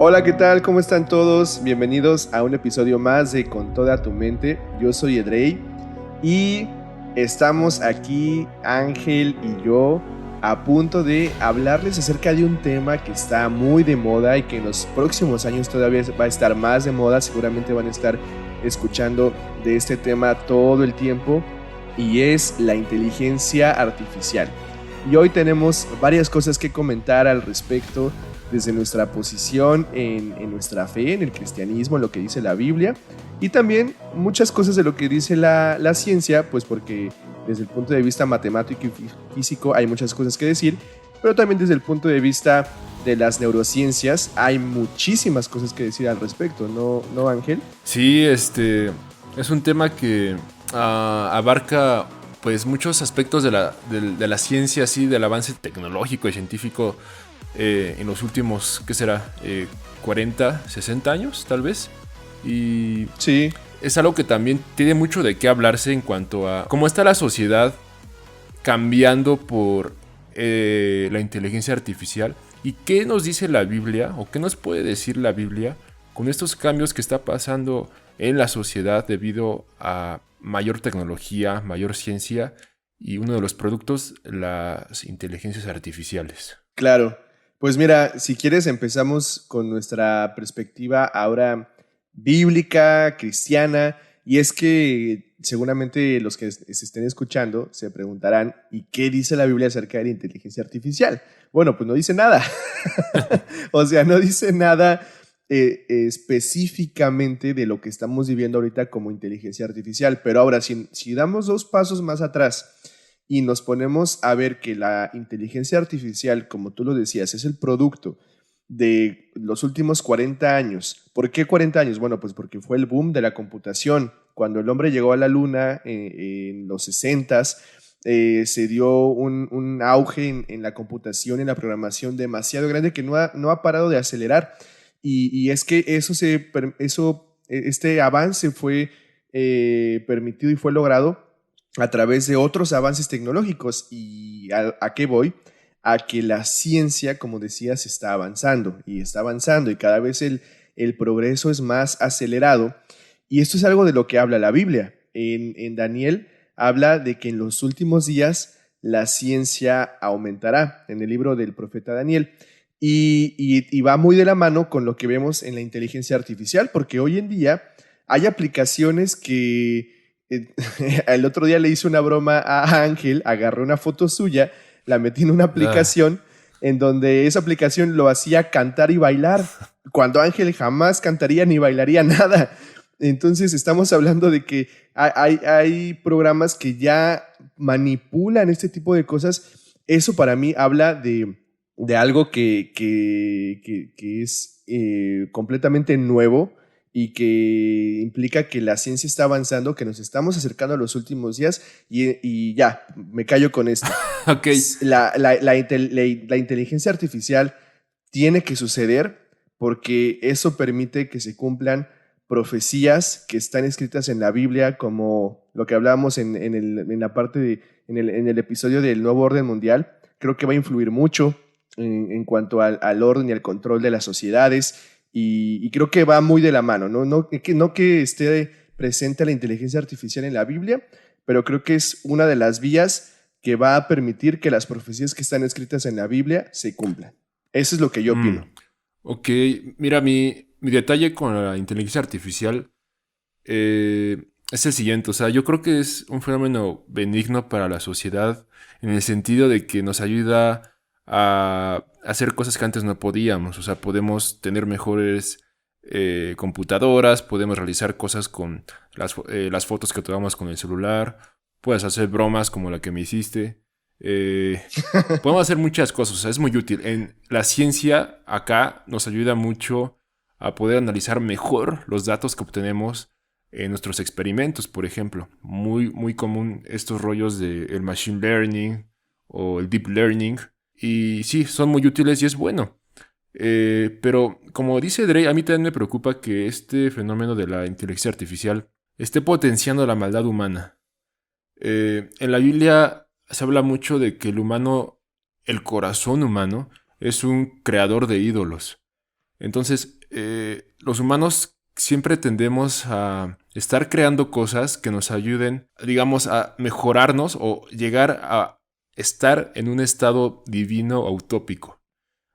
Hola, ¿qué tal? ¿Cómo están todos? Bienvenidos a un episodio más de Con Toda Tu Mente. Yo soy Edrey y estamos aquí, Ángel y yo, a punto de hablarles acerca de un tema que está muy de moda y que en los próximos años todavía va a estar más de moda. Seguramente van a estar escuchando de este tema todo el tiempo y es la inteligencia artificial. Y hoy tenemos varias cosas que comentar al respecto desde nuestra posición en nuestra fe, en el cristianismo, en lo que dice la Biblia, y también muchas cosas de lo que dice la ciencia, pues porque desde el punto de vista matemático y físico hay muchas cosas que decir, pero también desde el punto de vista de las neurociencias hay muchísimas cosas que decir al respecto, ¿no, Ángel? Sí, es un tema que abarca pues muchos aspectos de la ciencia, así, del avance tecnológico y científico en los últimos, ¿qué será? 40, 60 años, tal vez. Y Sí. es algo que también tiene mucho de qué hablarse en cuanto a cómo está la sociedad cambiando por la inteligencia artificial. ¿Y qué nos dice la Biblia o qué nos puede decir la Biblia con estos cambios que está pasando en la sociedad debido a mayor tecnología, mayor ciencia y uno de los productos, las inteligencias artificiales? Claro, pues mira, si quieres empezamos con nuestra perspectiva ahora bíblica, cristiana, y es que seguramente los que se estén escuchando se preguntarán, ¿y qué dice la Biblia acerca de la inteligencia artificial? Bueno, pues no dice nada. O sea, no dice nada específicamente de lo que estamos viviendo ahorita como inteligencia artificial, pero ahora si damos dos pasos más atrás y nos ponemos a ver que la inteligencia artificial, como tú lo decías, es el producto de los últimos 40 años. ¿Por qué 40 años? Bueno, pues porque fue el boom de la computación. Cuando el hombre llegó a la luna en los 60s, se dio un auge en la computación, en la programación demasiado grande que no ha parado de acelerar. Y es que este avance fue permitido y fue logrado a través de otros avances tecnológicos. ¿Y a qué voy? A que la ciencia, como decías, está avanzando y cada vez el progreso es más acelerado. Y esto es algo de lo que habla la Biblia. En Daniel habla de que en los últimos días la ciencia aumentará, en el libro del profeta Daniel. Y va muy de la mano con lo que vemos en la inteligencia artificial, porque hoy en día hay aplicaciones que el otro día le hice una broma a Ángel, agarré una foto suya, la metí en una Ah, aplicación en donde esa aplicación lo hacía cantar y bailar, cuando Ángel jamás cantaría ni bailaría nada. Entonces estamos hablando de que hay programas que ya manipulan este tipo de cosas. Eso para mí habla de algo que es completamente nuevo y que implica que la ciencia está avanzando, que nos estamos acercando a los últimos días y ya, me callo con esto. ok. La inteligencia artificial tiene que suceder porque eso permite que se cumplan profecías que están escritas en la Biblia, como lo que hablábamos en la parte en el episodio del nuevo orden mundial. Creo que va a influir mucho en cuanto al orden y al control de las sociedades y creo que va muy de la mano, no que esté presente la inteligencia artificial en la Biblia, pero creo que es una de las vías que va a permitir que las profecías que están escritas en la Biblia se cumplan. Eso es lo que yo Mm, opino. ok, mira, mi detalle con la inteligencia artificial es el siguiente. O sea, yo creo que es un fenómeno benigno para la sociedad en el sentido de que nos ayuda a hacer cosas que antes no podíamos. O sea, podemos tener mejores computadoras, podemos realizar cosas con las fotos que tomamos con el celular, puedes hacer bromas como la que me hiciste. Eh, Podemos hacer muchas cosas, o sea, es muy útil. En la ciencia acá nos ayuda mucho a poder analizar mejor los datos que obtenemos en nuestros experimentos, por ejemplo. Muy común estos rollos del machine learning o el deep learning. Y sí, son muy útiles y es bueno. Pero como dice Dre, a mí también me preocupa que este fenómeno de la inteligencia artificial esté potenciando la maldad humana. En la Biblia se habla mucho de que el corazón humano, es un creador de ídolos. Entonces, los humanos siempre tendemos a estar creando cosas que nos ayuden, digamos, a mejorarnos o llegar a estar en un estado divino o utópico.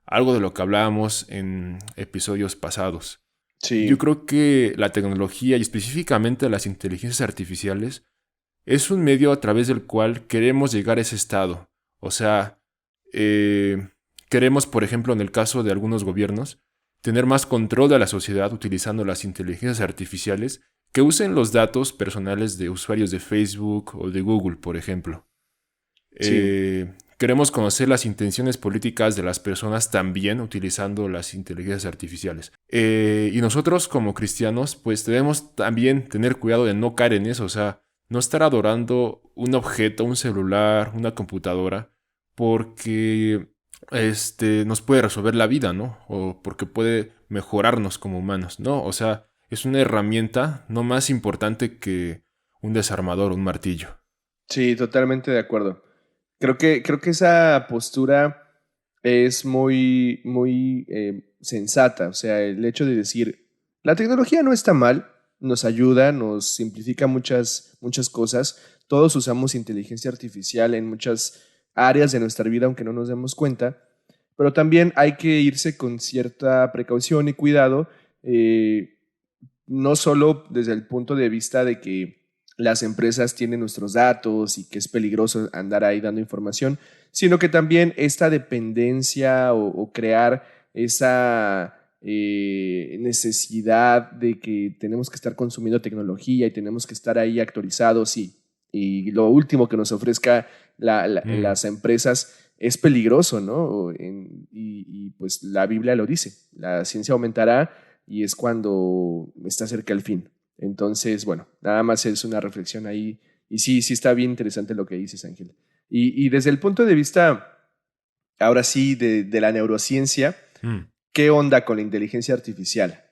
Algo de lo que hablábamos en episodios pasados. Yo Sí, creo que la tecnología y específicamente las inteligencias artificiales es un medio a través del cual queremos llegar a ese estado. O sea, queremos, por ejemplo, en el caso de algunos gobiernos, tener más control de la sociedad utilizando las inteligencias artificiales que usen los datos personales de usuarios de Facebook o de Google, por ejemplo. sí, Queremos conocer las intenciones políticas de las personas también utilizando las inteligencias artificiales. Y nosotros como cristianos, pues debemos también tener cuidado de no caer en eso, o sea, no estar adorando un objeto, un celular, una computadora, porque nos puede resolver la vida, ¿no? O porque puede mejorarnos como humanos, ¿no? O sea, es una herramienta no más importante que un desarmador o un martillo. sí, totalmente de acuerdo. Creo que esa postura es muy, muy sensata. O sea, el hecho de decir, la tecnología no está mal, nos ayuda, nos simplifica muchas, muchas cosas. Todos usamos inteligencia artificial en muchas áreas de nuestra vida, aunque no nos demos cuenta. Pero también hay que irse con cierta precaución y cuidado, no solo desde el punto de vista de que las empresas tienen nuestros datos y que es peligroso andar ahí dando información, sino que también esta dependencia o crear esa necesidad de que tenemos que estar consumiendo tecnología y tenemos que estar ahí actualizados y lo último que nos ofrezca Mm. las empresas es peligroso, ¿no? Y pues la Biblia lo dice, la ciencia aumentará y es cuando está cerca el fin. Entonces, bueno, nada más es una reflexión ahí. Y sí, sí está bien interesante lo que dices, Ángel. Y desde el punto de vista, ahora sí, de la neurociencia, Mm. ¿qué onda con la inteligencia artificial?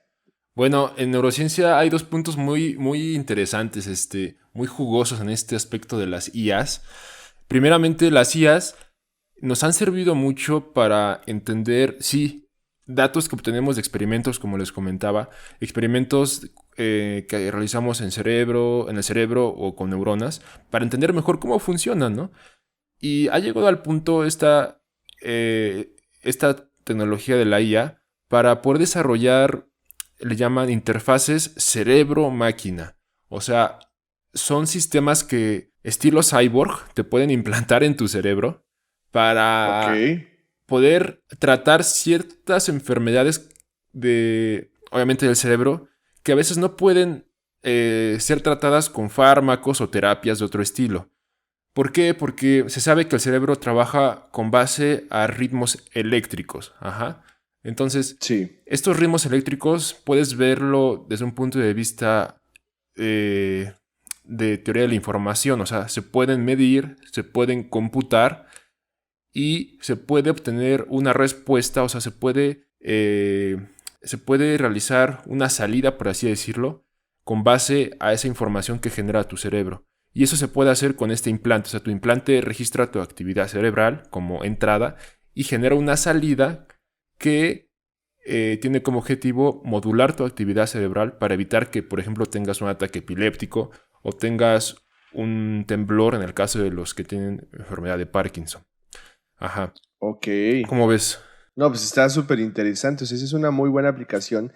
Bueno, en neurociencia hay dos puntos muy, muy interesantes, muy jugosos en este aspecto de las IAs. Primeramente, las IAs nos han servido mucho para entender, sí, datos que obtenemos de experimentos, como les comentaba, experimentos que realizamos en el cerebro o con neuronas, para entender mejor cómo funcionan, ¿no? Y ha llegado al punto esta tecnología de la IA para poder desarrollar, le llaman interfaces cerebro-máquina. O sea, son sistemas que, estilo cyborg, te pueden implantar en tu cerebro Ok, para poder tratar ciertas enfermedades obviamente del cerebro, que a veces no pueden ser tratadas con fármacos o terapias de otro estilo. ¿Por qué? Porque se sabe que el cerebro trabaja con base a ritmos eléctricos. Ajá. Entonces, sí, estos ritmos eléctricos puedes verlo desde un punto de vista eh, de teoría de la información. O sea, se pueden medir, se pueden computar y se puede obtener una respuesta. O sea, se puede realizar una salida, por así decirlo, con base a esa información que genera tu cerebro. Y eso se puede hacer con este implante. O sea, tu implante registra tu actividad cerebral como entrada y genera una salida que tiene como objetivo modular tu actividad cerebral para evitar que, por ejemplo, tengas un ataque epiléptico o tengas un temblor en el caso de los que tienen enfermedad de Parkinson. Ajá. ok. ¿Cómo ves? No, pues está súper interesante. O sea, esa es una muy buena aplicación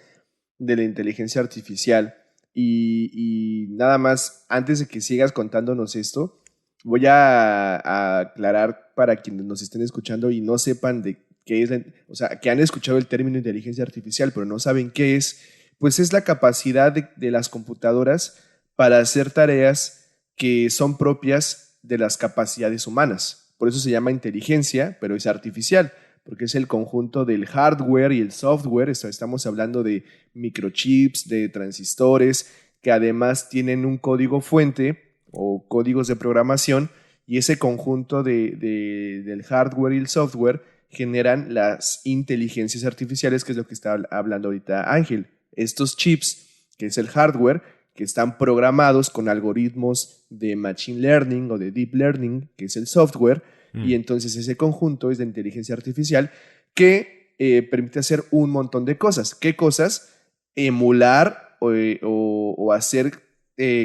de la inteligencia artificial. Y nada más, antes de que sigas contándonos esto, voy a aclarar para quienes nos estén escuchando y no sepan de qué es, o sea, que han escuchado el término inteligencia artificial, pero no saben qué es, pues es la capacidad de las computadoras para hacer tareas que son propias de las capacidades humanas. Por eso se llama inteligencia, pero es artificial porque es el conjunto del hardware y el software. Estamos hablando de microchips, de transistores, que además tienen un código fuente o códigos de programación, y ese conjunto del hardware y el software generan las inteligencias artificiales, que es lo que está hablando ahorita Ángel. Estos chips, que es el hardware, que están programados con algoritmos de machine learning o de deep learning, que es el software, y Mm. entonces ese conjunto es de inteligencia artificial que permite hacer un montón de cosas. ¿Qué cosas? Emular o hacer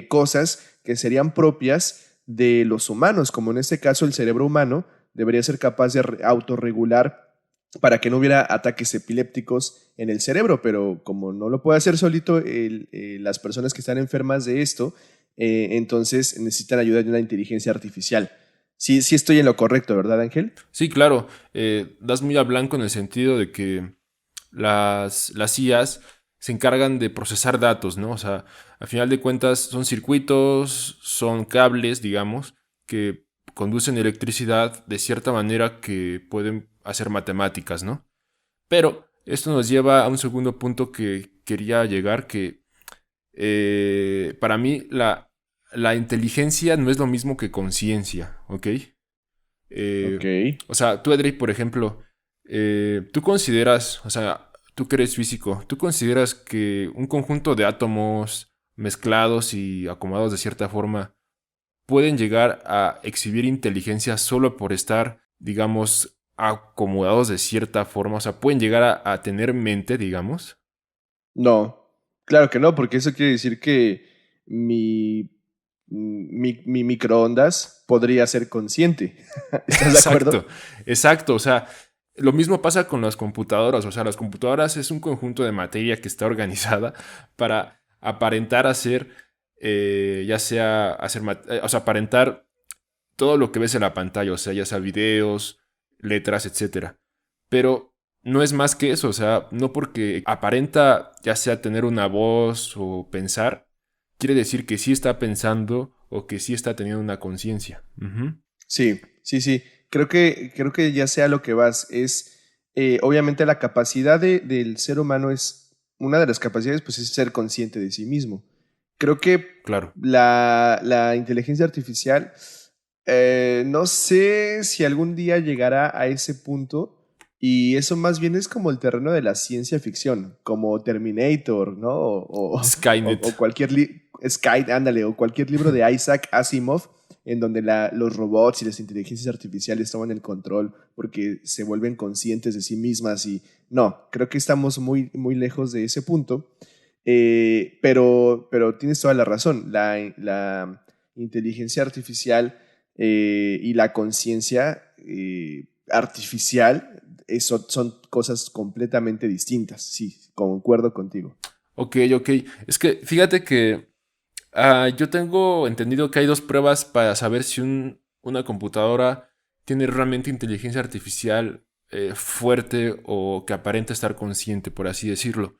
cosas que serían propias de los humanos, como en este caso el cerebro humano debería ser capaz de autorregular para que no hubiera ataques epilépticos en el cerebro, pero como no lo puede hacer solito las personas que están enfermas de esto, entonces necesitan ayuda de una inteligencia artificial. Sí, sí estoy en lo correcto, ¿verdad, Ángel? Sí, claro. Das muy a blanco en el sentido de que las IAs se encargan de procesar datos, ¿no? O sea, al final de cuentas son circuitos, son cables, digamos, que conducen electricidad de cierta manera que pueden hacer matemáticas, ¿no? Pero esto nos lleva a un segundo punto que quería llegar, que para mí la inteligencia no es lo mismo que conciencia, ¿ok? Ok. O sea, tú, Edric, por ejemplo, tú consideras, o sea, tú que eres físico, ¿tú consideras que un conjunto de átomos mezclados y acomodados de cierta forma pueden llegar a exhibir inteligencia solo por estar, digamos, acomodados de cierta forma? O sea, pueden llegar a tener mente, digamos. No, claro que no, porque eso quiere decir que mi microondas podría ser consciente. ¿Estás de Exacto, acuerdo? exacto. O sea, lo mismo pasa con las computadoras. O sea, las computadoras es un conjunto de materia que está organizada para aparentar hacer, ya sea hacer, o sea, aparentar todo lo que ves en la pantalla, o sea, ya sea videos, letras, etcétera. Pero no es más que eso, o sea, no porque aparenta ya sea tener una voz o pensar, quiere decir que sí está pensando o que sí está teniendo una conciencia. Ujú. Sí, sí, sí. Creo que ya sea lo que vas. Es obviamente la capacidad del ser humano es una de las capacidades, pues es ser consciente de sí mismo. Creo que Claro. la inteligencia artificial, no sé si algún día llegará a ese punto. Y eso más bien es como el terreno de la ciencia ficción, como Terminator, ¿no? O Skynet. cualquier Sky, ándale, o cualquier libro de Isaac Asimov, en donde los robots y las inteligencias artificiales toman el control porque se vuelven conscientes de sí mismas. Y no, creo que estamos muy, muy lejos de ese punto. Pero tienes toda la razón. La inteligencia artificial y la conciencia artificial son cosas completamente distintas. Sí, concuerdo contigo. Ok, ok. Es que fíjate que yo tengo entendido que hay dos pruebas para saber si una computadora tiene realmente inteligencia artificial fuerte o que aparenta estar consciente, por así decirlo.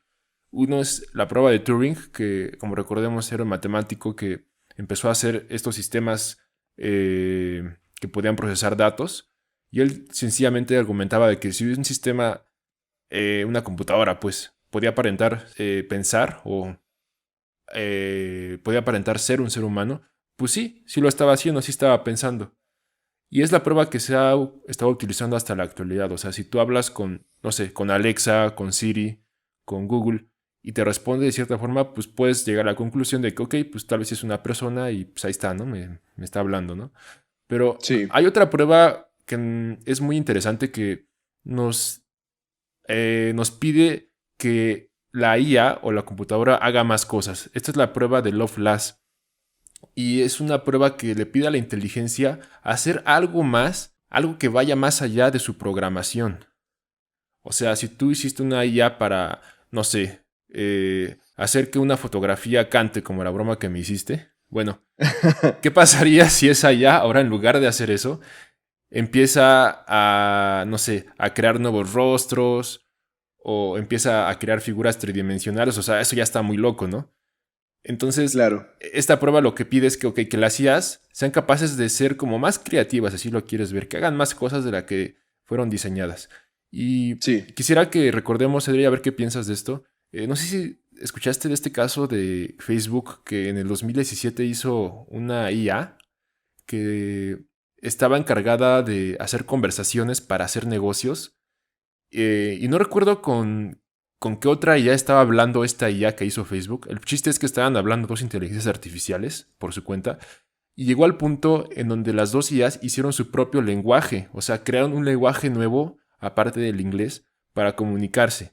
Uno es la prueba de Turing, que como recordemos era un matemático que empezó a hacer estos sistemas que podían procesar datos. Y él sencillamente argumentaba de que si un sistema, una computadora, pues podía aparentar pensar o podía aparentar ser un ser humano, pues sí, sí lo estaba haciendo, sí estaba pensando. Y es la prueba que se ha estado utilizando hasta la actualidad. O sea, si tú hablas con, no sé, con Alexa, con Siri, con Google, y te responde de cierta forma, pues puedes llegar a la conclusión de que, ok, pues tal vez es una persona y pues ahí está, ¿no? Me está hablando, ¿no? Pero Sí. hay otra prueba que es muy interesante que nos, nos pide que la IA o la computadora haga más cosas. Esta es la prueba de Lovelace. Y es una prueba que le pide a la inteligencia hacer algo más, algo que vaya más allá de su programación. O sea, si tú hiciste una IA para, no sé, hacer que una fotografía cante como la broma que me hiciste, bueno, ¿qué pasaría si esa IA ahora en lugar de hacer eso, empieza a, no sé, a crear nuevos rostros o empieza a crear figuras tridimensionales? O sea, eso ya está muy loco, ¿no? Entonces, Claro. esta prueba lo que pide es que, okay, que las IAs sean capaces de ser como más creativas, así lo quieres ver, que hagan más cosas de las que fueron diseñadas. Y Sí. quisiera que recordemos, Adri, a ver qué piensas de esto. No sé si escuchaste de este caso de Facebook que en el 2017 hizo una IA que estaba encargada de hacer conversaciones para hacer negocios. Y no recuerdo con qué otra IA estaba hablando esta IA que hizo Facebook. El chiste es que estaban hablando dos inteligencias artificiales por su cuenta. Y llegó al punto en donde las dos IAs hicieron su propio lenguaje. O sea, crearon un lenguaje nuevo, aparte del inglés, para comunicarse.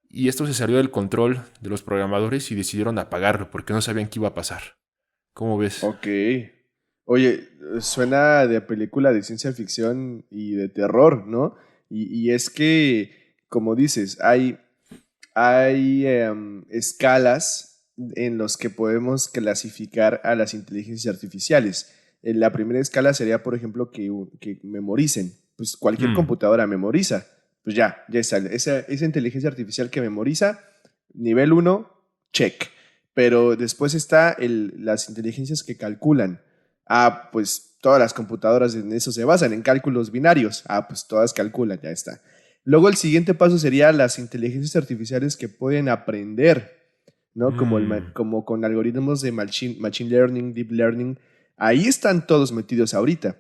Y esto se salió del control de los programadores y decidieron apagarlo porque no sabían qué iba a pasar. ¿Cómo ves? Ok. Oye, suena de película de ciencia ficción y de terror, ¿no? Y es que, como dices, hay escalas en los que podemos clasificar a las inteligencias artificiales. La primera escala sería, por ejemplo, que memoricen. Pues cualquier Mm, computadora memoriza. Pues ya está. Esa inteligencia artificial que memoriza, nivel uno, check. Pero después está las inteligencias que calculan. Ah, pues todas las computadoras en eso se basan, en cálculos binarios. Ah, pues todas calculan, ya está. Luego el siguiente paso sería las inteligencias artificiales que pueden aprender, ¿no? mm, Como con algoritmos de machine learning, deep learning. Ahí están todos metidos ahorita.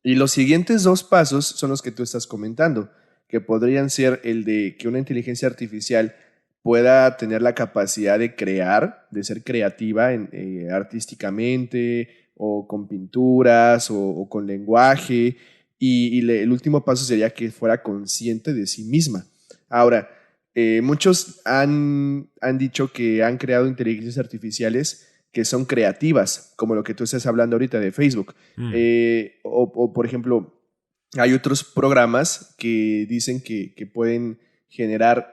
Y los siguientes dos pasos son los que tú estás comentando, que podrían ser el de que una inteligencia artificial pueda tener la capacidad de crear, de ser creativa artísticamente o con pinturas o con lenguaje. El último paso sería que fuera consciente de sí misma. Ahora, muchos han dicho que han creado inteligencias artificiales que son creativas, como lo que tú estás hablando ahorita de Facebook. mm. Por ejemplo, hay otros programas que dicen que pueden generar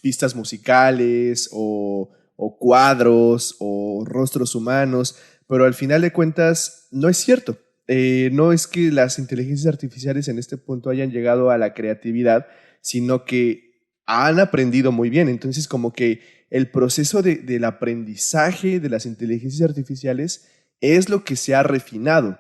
pistas musicales o cuadros o rostros humanos, pero al final de cuentas no es cierto. No es que las inteligencias artificiales en este punto hayan llegado a la creatividad, sino que han aprendido muy bien. Entonces, como que el proceso del aprendizaje de las inteligencias artificiales es lo que se ha refinado.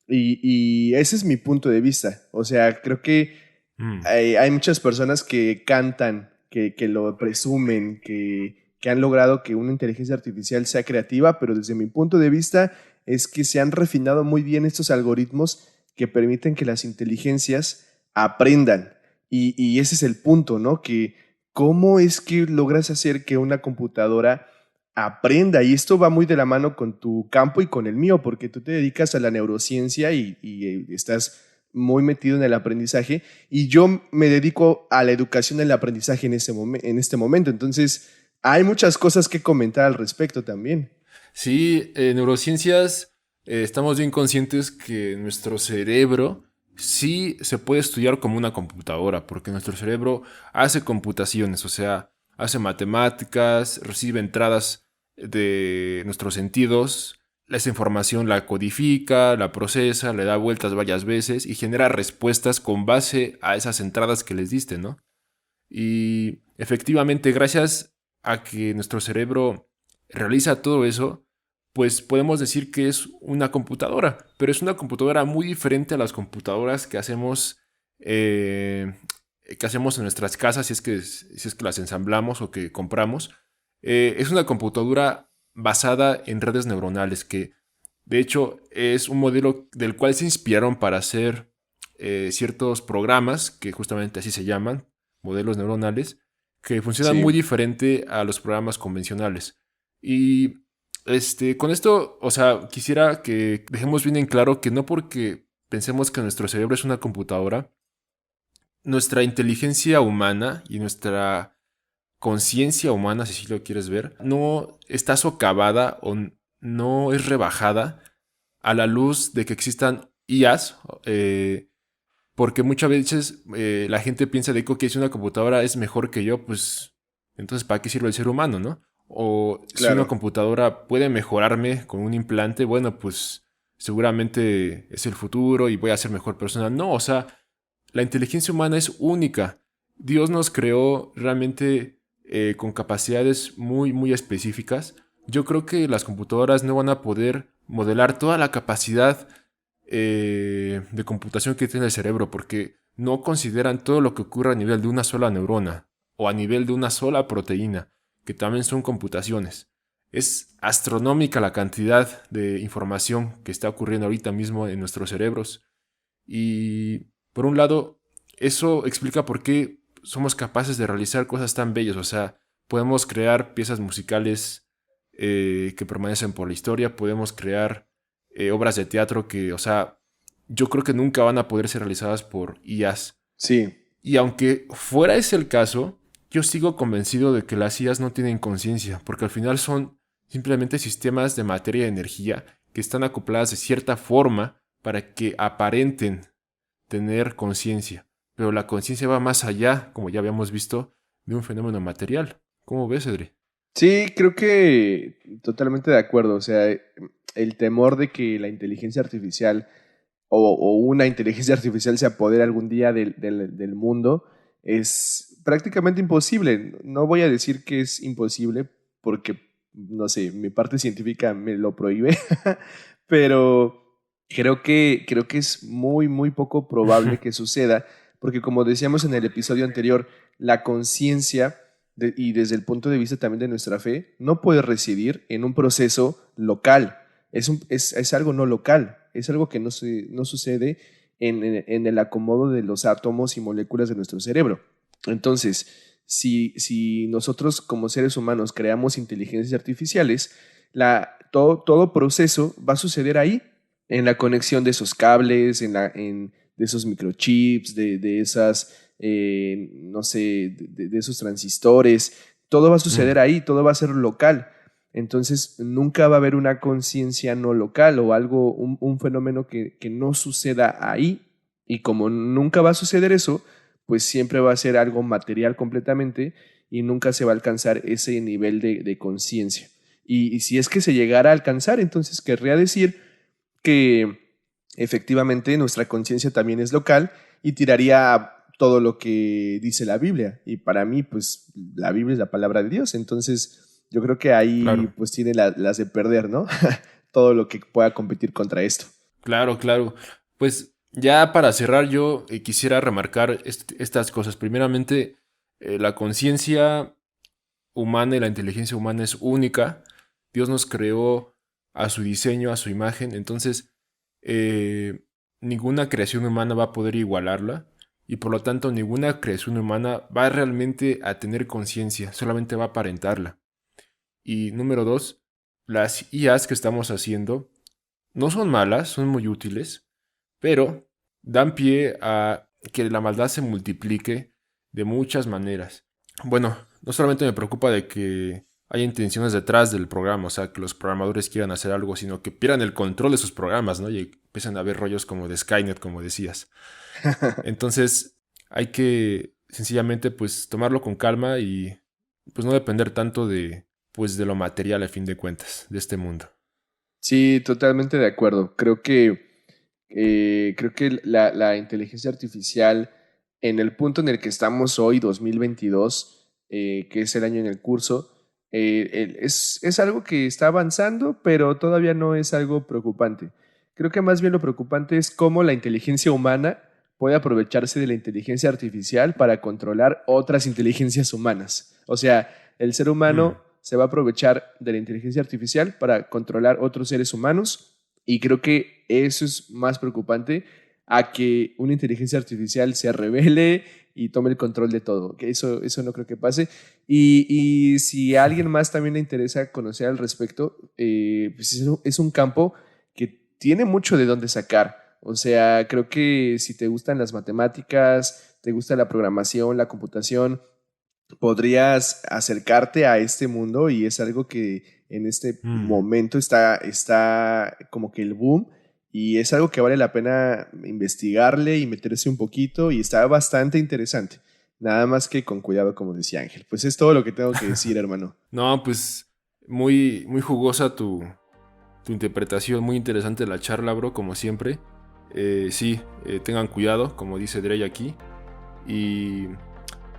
Y ese es mi punto de vista. O sea, creo que Mm. hay muchas personas que cantan, que lo presumen, que han logrado que una inteligencia artificial sea creativa, pero desde mi punto de vista es que se han refinado muy bien estos algoritmos que permiten que las inteligencias aprendan. Y ese es el punto, ¿no? Que cómo es que logras hacer que una computadora aprenda. Y esto va muy de la mano con tu campo y con el mío, porque tú te dedicas a la neurociencia y estás muy metido en el aprendizaje y yo me dedico a la educación y el aprendizaje en este momento. Entonces, hay muchas cosas que comentar al respecto también. Sí, en neurociencias estamos bien conscientes que nuestro cerebro sí se puede estudiar como una computadora, porque nuestro cerebro hace computaciones, o sea, hace matemáticas, recibe entradas de nuestros sentidos, esa información la codifica, la procesa, le da vueltas varias veces y genera respuestas con base a esas entradas que les diste, ¿no? Y efectivamente, gracias a que nuestro cerebro realiza todo eso, pues podemos decir que es una computadora, pero es una computadora muy diferente a las computadoras que hacemos en nuestras casas, si es que las ensamblamos o que compramos. Es una computadora basada en redes neuronales, que de hecho es un modelo del cual se inspiraron para hacer ciertos programas, que justamente así se llaman, modelos neuronales, que funcionan Sí, muy diferente a los programas convencionales. Y con esto, o sea, quisiera que dejemos bien en claro que no porque pensemos que nuestro cerebro es una computadora, nuestra inteligencia humana y nuestra conciencia humana, si así lo quieres ver, no está socavada o no es rebajada a la luz de que existan IAs, porque muchas veces la gente piensa de que ok, si una computadora es mejor que yo, pues entonces ¿para qué sirve el ser humano, no? O si una claro. computadora puede mejorarme con un implante, bueno, pues seguramente es el futuro y voy a ser mejor persona. No, o sea, la inteligencia humana es única. Dios nos creó realmente con capacidades muy, muy específicas. Yo creo que las computadoras no van a poder modelar toda la capacidad de computación que tiene el cerebro, porque no consideran todo lo que ocurre a nivel de una sola neurona o a nivel de una sola proteína, que también son computaciones. Es astronómica la cantidad de información que está ocurriendo ahorita mismo en nuestros cerebros. Y por un lado, eso explica por qué somos capaces de realizar cosas tan bellas. O sea, podemos crear piezas musicales que permanecen por la historia, podemos crear obras de teatro que, o sea, yo creo que nunca van a poder ser realizadas por IAs. Sí, Y aunque fuera ese el caso, yo sigo convencido de que las IAs no tienen conciencia, porque al final son simplemente sistemas de materia y energía que están acopladas de cierta forma para que aparenten tener conciencia. Pero la conciencia va más allá, como ya habíamos visto, de un fenómeno material. ¿Cómo ves, Edri? Sí, creo que totalmente de acuerdo. O sea, el temor de que la inteligencia artificial o una inteligencia artificial se apodere algún día del mundo es prácticamente imposible. No voy a decir que es imposible porque, no sé, mi parte científica me lo prohíbe, pero creo que es muy, muy poco probable que suceda, porque como decíamos en el episodio anterior, la conciencia y desde el punto de vista también de nuestra fe, no puede residir en un proceso local. Es algo no local, es algo que no sucede en el acomodo de los átomos y moléculas de nuestro cerebro. Entonces, si nosotros como seres humanos creamos inteligencias artificiales, todo proceso va a suceder ahí, en la conexión de esos cables, de esos microchips, de esas, no sé, de esos transistores. Todo va a suceder ahí, todo va a ser local. Entonces, nunca va a haber una conciencia no local o algo, un fenómeno que no suceda ahí. Y como nunca va a suceder eso, pues siempre va a ser algo material completamente y nunca se va a alcanzar ese nivel de conciencia. Y si es que se llegara a alcanzar, entonces querría decir que efectivamente nuestra conciencia también es local y tiraría a todo lo que dice la Biblia. Y para mí, pues la Biblia es la palabra de Dios. Entonces, yo creo que ahí Claro. pues tiene las de perder, ¿no? Todo lo que pueda competir contra esto. Claro, claro. Pues ya para cerrar yo quisiera remarcar estas cosas. Primeramente, la conciencia humana y la inteligencia humana es única. Dios nos creó a su diseño, a su imagen. Entonces, ninguna creación humana va a poder igualarla. Y por lo tanto, ninguna creación humana va realmente a tener conciencia. Solamente va a aparentarla. Y número dos, las IAs que estamos haciendo no son malas, son muy útiles, pero dan pie a que la maldad se multiplique de muchas maneras. Bueno, no solamente me preocupa de que haya intenciones detrás del programa, o sea, que los programadores quieran hacer algo, sino que pierdan el control de sus programas, ¿no? Y empiezan a haber rollos como de Skynet, como decías. Entonces, hay que sencillamente pues tomarlo con calma y pues no depender tanto de lo material a fin de cuentas, de este mundo. Sí, totalmente de acuerdo. Creo que la inteligencia artificial, en el punto en el que estamos hoy, 2022, que es el año en el curso, es algo que está avanzando, pero todavía no es algo preocupante. Creo que más bien lo preocupante es cómo la inteligencia humana puede aprovecharse de la inteligencia artificial para controlar otras inteligencias humanas. O sea, el ser Mm, humano se va a aprovechar de la inteligencia artificial para controlar otros seres humanos y creo que eso es más preocupante a que una inteligencia artificial se revele y tome el control de todo. Que eso no creo que pase. Y si a alguien más también le interesa conocer al respecto, pues es un campo que tiene mucho de dónde sacar. O sea, creo que si te gustan las matemáticas, te gusta la programación, la computación, podrías acercarte a este mundo y es algo que en este mm. momento está como que el boom y es algo que vale la pena investigarle y meterse un poquito y está bastante interesante. Nada más que con cuidado, como decía Ángel. Pues es todo lo que tengo que decir, hermano. No, pues muy, muy jugosa tu interpretación, muy interesante la charla, bro, como siempre. Sí, tengan cuidado, como dice Drey aquí. Y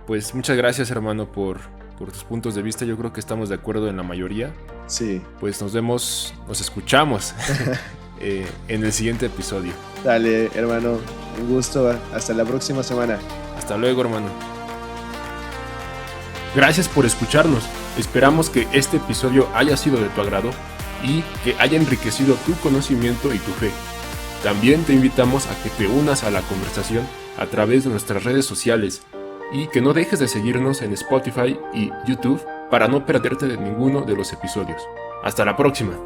pues muchas gracias, hermano, por tus puntos de vista. Yo creo que estamos de acuerdo en la mayoría. Sí. Pues nos vemos, nos escuchamos en el siguiente episodio. Dale, hermano. Un gusto. Hasta la próxima semana. Hasta luego, hermano. Gracias por escucharnos. Esperamos que este episodio haya sido de tu agrado y que haya enriquecido tu conocimiento y tu fe. También te invitamos a que te unas a la conversación a través de nuestras redes sociales y que no dejes de seguirnos en Spotify y YouTube para no perderte de ninguno de los episodios. Hasta la próxima.